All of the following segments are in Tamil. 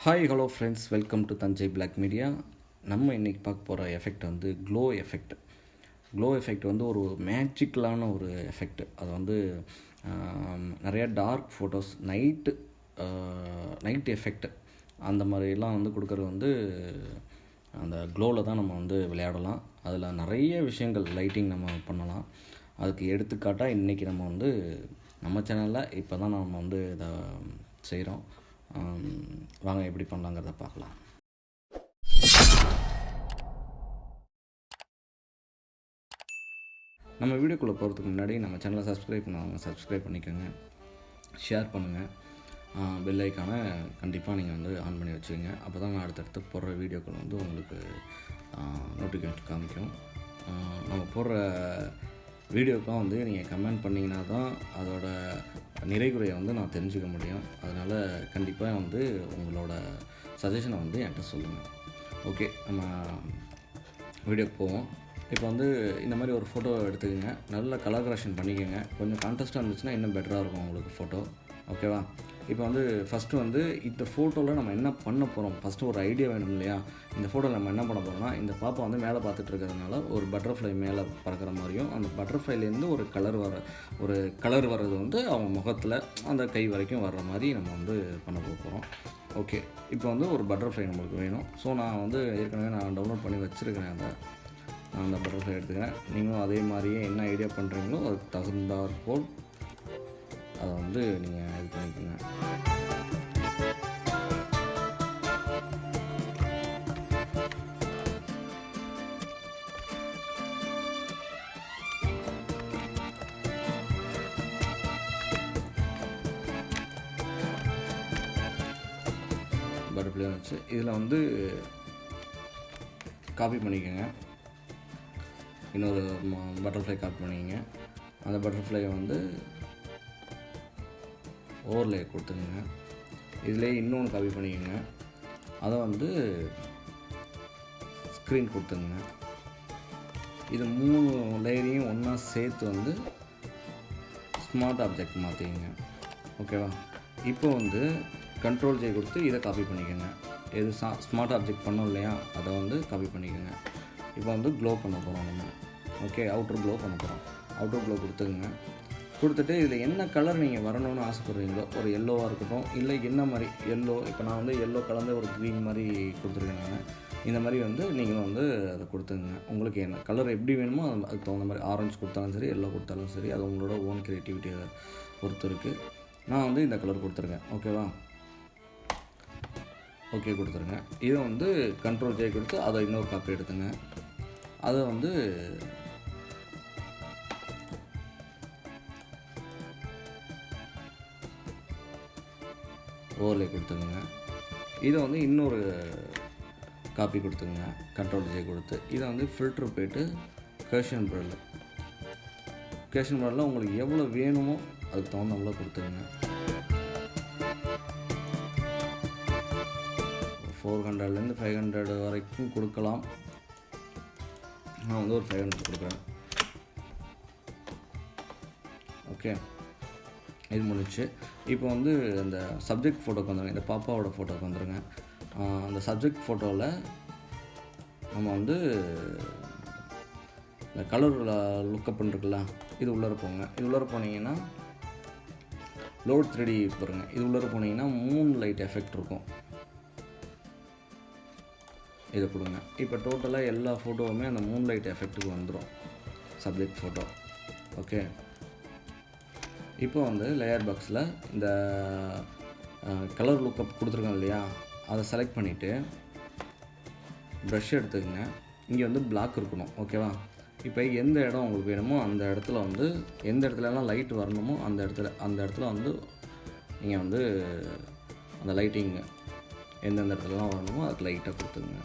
Hi hello friends, welcome to Thanjai blog media. நம்ம இன்றைக்கி பார்க்க போகிற எஃபெக்ட் வந்து க்ளோ எஃபெக்ட். க்ளோ எஃபெக்ட் வந்து ஒரு மேஜிக்கலான ஒரு எஃபெக்ட். அது வந்து நிறையா டார்க் ஃபோட்டோஸ், நைட் எஃபெக்ட் அந்த மாதிரிலாம் வந்து கொடுக்குறது வந்து அந்த க்ளோவில் தான் நம்ம வந்து விளையாடலாம். அதில் நிறைய விஷயங்கள் லைட்டிங் நம்ம பண்ணலாம். அதுக்கு எடுத்துக்காட்டாக இன்றைக்கி நம்ம வந்து நம்ம சேனலில் இப்போ தான் நம்ம வந்து இதை செய்கிறோம். வாங்க எப்படி பண்ணலாங்கிறத பார்க்கலாம். நம்ம வீடியோக்குள்ளே போகிறதுக்கு முன்னாடி நம்ம சேனலை சப்ஸ்கிரைப் பண்ணுவாங்க, சப்ஸ்கிரைப் பண்ணிக்கோங்க, ஷேர் பண்ணுங்கள், பெல் ஐக்கானை கண்டிப்பாக நீங்கள் வந்து ஆன் பண்ணி வச்சுக்கோங்க. அப்போ தான் நான் அடுத்தடுத்து போடுற வீடியோக்கள் வந்து உங்களுக்கு நோட்டிஃபிகேஷன் காமிக்கும். நம்ம போடுற வீடியோக்கெலாம் வந்து நீங்கள் கமெண்ட் பண்ணிங்கன்னா தான் அதோட நிறைகுறையை வந்து நான் தெரிஞ்சுக்க முடியும். அதனால் கண்டிப்பாக வந்து உங்களோட சஜஷனை வந்து என்கிட்ட சொல்லுங்கள். ஓகே, நம்ம வீடியோக்கு போவோம். இப்போ வந்து இந்த மாதிரி ஒரு ஃபோட்டோ எடுத்துக்கோங்க, நல்ல கலர் கரெக்ஷன் பண்ணிக்கோங்க. கொஞ்சம் கான்ட்ராஸ்ட்டாக இருந்துச்சுன்னா இன்னும் பெட்டராக இருக்கும் உங்களுக்கு ஃபோட்டோ. ஓகேவா? இப்போ வந்து ஃபஸ்ட்டு வந்து இந்த ஃபோட்டோவில் நம்ம என்ன பண்ண போகிறோம், ஃபஸ்ட்டு ஒரு ஐடியா வேணும் இல்லையா? இந்த ஃபோட்டோவில் நம்ம என்ன பண்ண போகிறோம்னா, இந்த பாப்பா வந்து மேலே பார்த்துட்டு இருக்கிறதுனால ஒரு பட்டர்ஃப்ளை மேலே பறக்கிற மாதிரியும், அந்த பட்டர்ஃப்ளைலேருந்து ஒரு கலர் வர்றது வந்து அவங்க முகத்தில் அந்த கை வரைக்கும் வர்ற மாதிரி நம்ம வந்து பண்ண போகிறோம். ஓகே, இப்போ வந்து ஒரு பட்டர்ஃப்ளை நம்மளுக்கு வேணும். ஸோ நான் வந்து ஏற்கனவே டவுன்லோட் பண்ணி வச்சுருக்கிறேன். நான் அந்த பட்டர்ஃப்ளை எடுத்துக்கிறேன். நீங்களும் அதே மாதிரியே என்ன ஐடியா பண்ணுறீங்களோ அதுக்கு தகுந்தாற்போல் அதை வந்து நீங்கள் இது பண்ணிக்கோங்க. பட்டர்ஃப்ளை வச்சு இதில் வந்து காப்பி பண்ணிக்கோங்க. இன்னொரு பட்டர்ஃப்ளை காப்பி பண்ணிக்கோங்க. அந்த பட்டர்ஃப்ளையை வந்து ஓவர்லே கொடுத்துங்க. இதிலே இன்னொன்று காப்பி பண்ணிக்கோங்க. அதை வந்து ஸ்க்ரீன் கொடுத்துங்க. இது 3 லேயரையும் ஒன்றா சேர்த்து வந்து ஸ்மார்ட் ஆப்ஜெக்ட் மாற்றிக்கங்க. ஓகேவா? இப்போ வந்து கண்ட்ரோல் ஜே கொடுத்து இதை காப்பி பண்ணிக்கோங்க. எது ஸ்மார்ட் ஆப்ஜெக்ட் பண்ணோம் இல்லையா, அதை வந்து காப்பி பண்ணிக்கோங்க. இப்போ வந்து க்ளோ பண்ண போகிறோம் நம்ம. ஓகே, அவுட்டர் க்ளோ பண்ண போகிறோம். அவுட்டர் க்ளோ கொடுத்துக்குங்க. கொடுத்துட்டு இதில் என்ன கலர் நீங்கள் வரணும்னு ஆசைப்படுறீங்களோ, ஒரு எல்லோவாக இருக்கட்டும், இல்லை என்ன மாதிரி எல்லோ, இப்போ நான் வந்து எல்லோ கலந்து ஒரு க்ரீன் மாதிரி கொடுத்துருக்கேன். நான் இந்த மாதிரி வந்து நீங்களும் வந்து அதை கொடுத்துங்க. உங்களுக்கு என்ன கலர் எப்படி வேணுமோ அதுக்கு தகுந்த மாதிரி ஆரஞ்சு கொடுத்தாலும் சரி, எல்லோ கொடுத்தாலும் சரி, அது உங்களோட ஓன் க்ரியேட்டிவிட்டியை பொறுத்து இருக்குது. நான் வந்து இந்த கலர் கொடுத்துருக்கேன். ஓகேவா? ஓகே கொடுத்துருங்க. இதை வந்து கண்ட்ரோல் ஜே கொடுத்து அதை இன்னொரு காப்பி எடுத்துங்க. அதை வந்து ஓவர்லே கொடுத்துங்க. இதை வந்து இன்னொரு காப்பி கொடுத்துங்க, கண்ட்ரோல் ஜே கொடுத்து. இதை வந்து ஃபில்ட்ரு போய்ட்டு கேஷன் ப்ராடில் உங்களுக்கு எவ்வளோ வேணுமோ அதுக்கு தகுந்தவங்கள கொடுத்துங்க. 400லேருந்து 500 வரைக்கும் கொடுக்கலாம். நான் வந்து ஒரு 500 கொடுக்குறேன். ஓகே, இது முடிச்சு. இப்போ வந்து அந்த சப்ஜெக்ட் ஃபோட்டோக்கு வந்துடுங்க. இந்த பாப்பாவோட ஃபோட்டோக்கு வந்துடுங்க. அந்த சப்ஜெக்ட் ஃபோட்டோவில் நம்ம வந்து இந்த கலர் லுக்கப் பண்ணிருக்குல்ல, இது உள்ளே போங்க. இது உள்ளே போனீங்கன்னா லோட் 3D பாருங்க. இது உள்ளே போனீங்கன்னா மூன் லைட் எஃபெக்ட் இருக்கும். இதை கொடுங்க. இப்போ டோட்டலாக எல்லா ஃபோட்டோவுமே அந்த மூன் லைட் எஃபெக்ட்டுக்கு வந்துடும், சப்ஜெக்ட் ஃபோட்டோ. ஓகே, இப்போ வந்து லேயர் பாக்ஸில் இந்த கலர் லுக்கப் கொடுத்துருக்கோம் இல்லையா, அதை செலக்ட் பண்ணிவிட்டு ப்ரஷ் எடுத்துக்கங்க. இங்கே வந்து பிளாக் இருக்கணும். ஓகேவா? இப்போ எந்த இடம் உங்களுக்கு வேணுமோ அந்த இடத்துல வந்து எந்த இடத்துலலாம் லைட் வரணுமோ அந்த இடத்துல வந்து நீங்கள் வந்து அந்த லைட்டிங் எந்தெந்த இடத்துலலாம் வரணுமோ அதுக்கு லைட்டாக கொடுத்துங்க.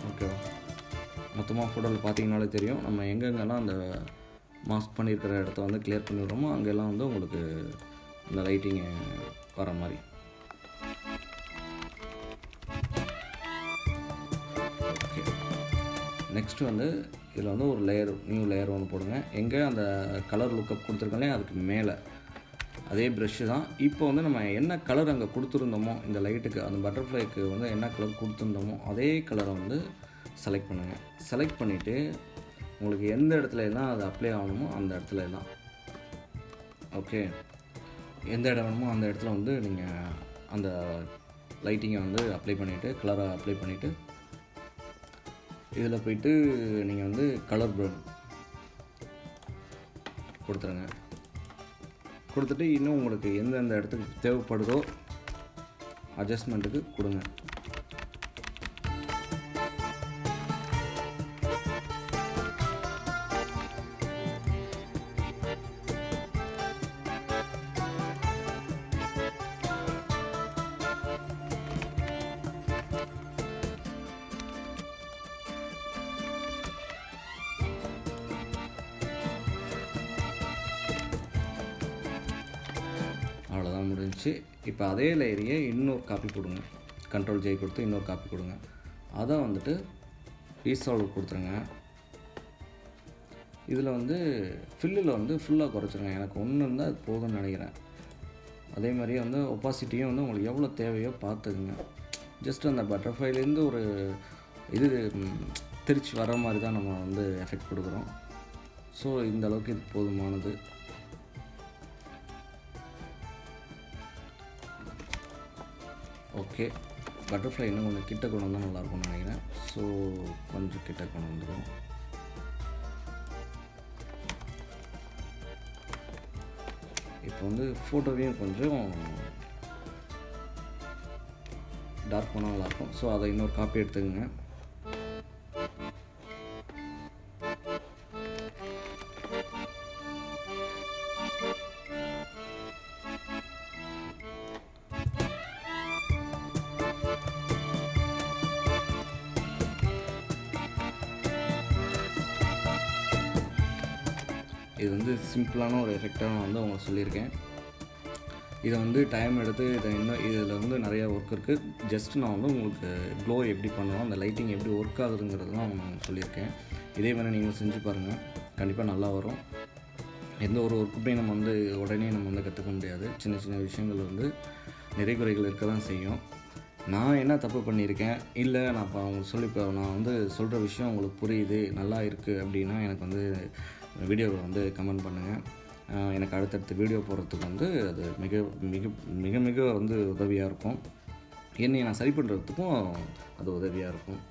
ஓகேவா? மொத்தமாக ஃபோட்டோவில் பார்த்தீங்கனாலே தெரியும். நம்ம எங்கெங்கெல்லாம் அந்த மாஸ்க் பண்ணியிருக்கிற இடத்த வந்து கிளியர் பண்ணிடுறோமோ அங்கெல்லாம் வந்து உங்களுக்கு இந்த லைட்டிங்கு வர மாதிரி. ஓகே, நெக்ஸ்ட்டு வந்து இதில் வந்து ஒரு நியூ லேயர் ஒன்று போடுங்க. எங்கே அந்த கலர் லுக்கப் கொடுத்துருக்கோங்களே அதுக்கு மேலே அதே ப்ரெஷ்ஷு தான். இப்போ வந்து நம்ம என்ன கலர் அங்கே கொடுத்துருந்தோமோ இந்த லைட்டுக்கு, அந்த பட்டர்ஃப்ளைக்கு வந்து என்ன கலர் கொடுத்துருந்தோமோ அதே கலரை வந்து செலக்ட் பண்ணுங்கள். செலக்ட் பண்ணிவிட்டு உங்களுக்கு எந்த இடத்துல எல்லாம் அது அப்ளை ஆகணுமோ அந்த இடத்துல எல்லாம், ஓகே, எந்த இடம் வேணுமோ அந்த இடத்துல வந்து நீங்கள் அந்த லைட்டிங்கை வந்து அப்ளை பண்ணிவிட்டு, கலரை அப்ளை பண்ணிவிட்டு, இதில் போய்ட்டு நீங்கள் வந்து கலர் ப்ரன் கொடுத்துருங்க. கொடுத்துட்டு இன்னும் உங்களுக்கு எந்தெந்த இடத்துக்கு தேவைப்படுதோ அட்ஜஸ்ட்மெண்ட்டுக்கு கொடுங்க. அவ்வளோதான் முடிஞ்சிச்சு. இப்போ அதே லேயரையே இன்னொரு காப்பி கொடுங்க. Ctrl J கொடுத்து இன்னொரு காப்பி கொடுங்க. அதை வந்துட்டு ரீசால்வ் கொடுத்துருங்க. இதில் வந்து ஃபில்லில் வந்து ஃபுல்லாக குறைச்சிருங்க. எனக்கு ஒன்று இருந்தால் அது போதும்னு நினைக்கிறேன். அதே மாதிரியே வந்து ஒப்பாசிட்டியும் வந்து உங்களுக்கு எவ்வளோ தேவையோ பார்த்துக்குங்க. ஜஸ்ட் அந்த பட்டர்ஃப்ளைலேருந்து ஒரு இது திருச்சி வர மாதிரி தான் நம்ம வந்து எஃபெக்ட் கொடுக்குறோம். ஸோ இந்த அளவுக்கு இது போதுமானது. ஓகே, பட்டர்ஃப்ளை இன்னும் கொஞ்சம் கிட்ட கொண்டு வந்தால் நல்லாயிருக்கும்னு நினைக்கிறேன். ஸோ கொஞ்சம் கிட்ட கொண்டு வந்துடும். இப்போ வந்து ஃபோட்டோவையும் கொஞ்சம் டார்க் பண்ணால் நல்லாயிருக்கும். ஸோ அதை இன்னொரு காப்பி எடுத்துக்கோங்க. இது வந்து சிம்பிளான ஒரு எஃபெக்டாக நான் வந்து உங்களுக்கு சொல்லியிருக்கேன். இதை வந்து டைம் எடுத்து இதில் வந்து நிறையா ஒர்க் இருக்குது. ஜஸ்ட் நான் வந்து உங்களுக்கு க்ளோ எப்படி பண்ணணும், அந்த லைட்டிங் எப்படி ஒர்க் ஆகுதுங்கிறது தான் நான் சொல்லியிருக்கேன். இதே மாதிரி நீங்கள் செஞ்சு பாருங்கள், கண்டிப்பாக நல்லா வரும். எந்த ஒரு ஒர்க்குமே நம்ம வந்து உடனே நம்ம வந்து கற்றுக்க முடியாது. சின்ன சின்ன விஷயங்கள் வந்து நிறை குறைகள் இருக்க தான் செய்யும். நான் என்ன தப்பு பண்ணியிருக்கேன், இல்லை நான் இப்போ உங்களுக்கு இப்போ நான் வந்து சொல்கிற விஷயம் உங்களுக்கு புரியுது, நல்லா இருக்குது அப்படின்னா எனக்கு வந்து வீடியோவை வந்து கமெண்ட் பண்ணுங்கள். எனக்கு அடுத்தடுத்த வீடியோ போடுறதுக்கு வந்து அது மிக மிக மிக மிக வந்து உதவியாக இருக்கும். என்னை நான் சரி பண்ணுறதுக்கும் அது உதவியாக இருக்கும்.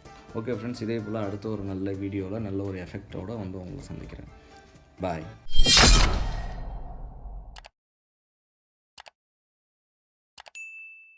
ஓகே ஃப்ரெண்ட்ஸ், இதே போல் அடுத்த ஒரு நல்ல வீடியோவில் நல்ல ஒரு எஃபெக்டோடு வந்து உங்களை சந்திக்கிறேன். பாய்.